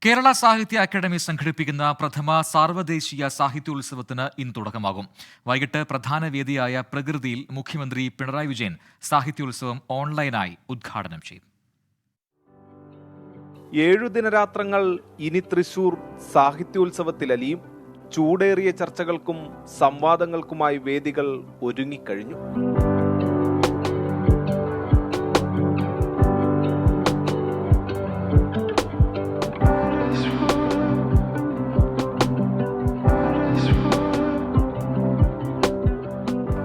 കേരള സാഹിത്യ അക്കാദമി സംഘടിപ്പിക്കുന്ന പ്രഥമ സാർവദേശീയ സാഹിത്യോത്സവത്തിന് ഇന്ന് തുടക്കമാകും. വൈകിട്ട് പ്രധാന വേദിയായ പ്രകൃതിയിൽ മുഖ്യമന്ത്രി പിണറായി വിജയൻ സാഹിത്യോത്സവം ഓൺലൈനായി ഉദ്ഘാടനം ചെയ്യും. 7 ദിനരാത്രങ്ങൾ ഇനി തൃശൂർ സാഹിത്യോത്സവത്തിലലിയും. ചൂടേറിയ ചർച്ചകൾക്കും സംവാദങ്ങൾക്കുമായി വേദികൾ ഒരുങ്ങിക്കഴിഞ്ഞു.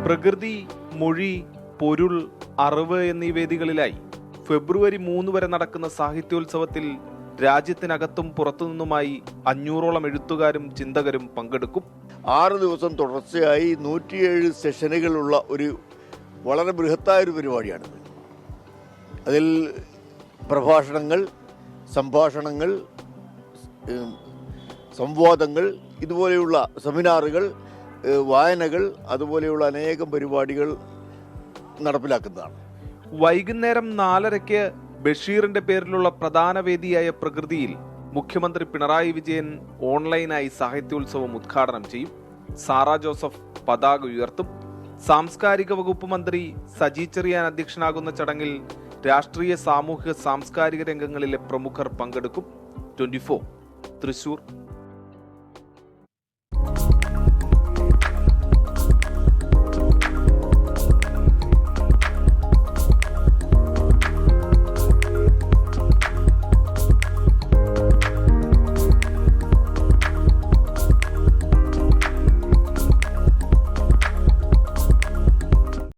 പ്രകൃതി, മൊഴി, പൊരുൾ, അറിവ് എന്നീ വേദികളിലായി ഫെബ്രുവരി 3 വരെ നടക്കുന്ന സാഹിത്യോത്സവത്തിൽ രാജ്യത്തിനകത്തും പുറത്തുനിന്നുമായി 500ഓളം എഴുത്തുകാരും ചിന്തകരും പങ്കെടുക്കും. 6 ദിവസം തുടർച്ചയായി 107 സെഷനുകളുള്ള ഒരു വളരെ ബൃഹത്തായൊരു പരിപാടിയാണിത്. അതിൽ പ്രഭാഷണങ്ങൾ, സംഭാഷണങ്ങൾ, സംവാദങ്ങൾ, ഇതുപോലെയുള്ള സെമിനാറുകൾ, വായനകൾ, അതുപോലെയുള്ള അനേകം പരിപാടികൾ നടപ്പിലാക്കുന്നതാണ്. വൈകുന്നേരം 4:30 ബഷീറിന്റെ പേരിലുള്ള പ്രധാന വേദിയായ പ്രകൃതിയിൽ മുഖ്യമന്ത്രി പിണറായി വിജയൻ ഓൺലൈനായി സാഹിത്യോത്സവം ഉദ്ഘാടനം ചെയ്യും. സാറ ജോസഫ് പതാക ഉയർത്തും. സാംസ്കാരിക വകുപ്പ് മന്ത്രി സജി ചെറിയാൻ അധ്യക്ഷനാകുന്ന ചടങ്ങിൽ രാഷ്ട്രീയ, സാമൂഹിക, സാംസ്കാരിക രംഗങ്ങളിലെ പ്രമുഖർ പങ്കെടുക്കും. 24 തൃശൂർ.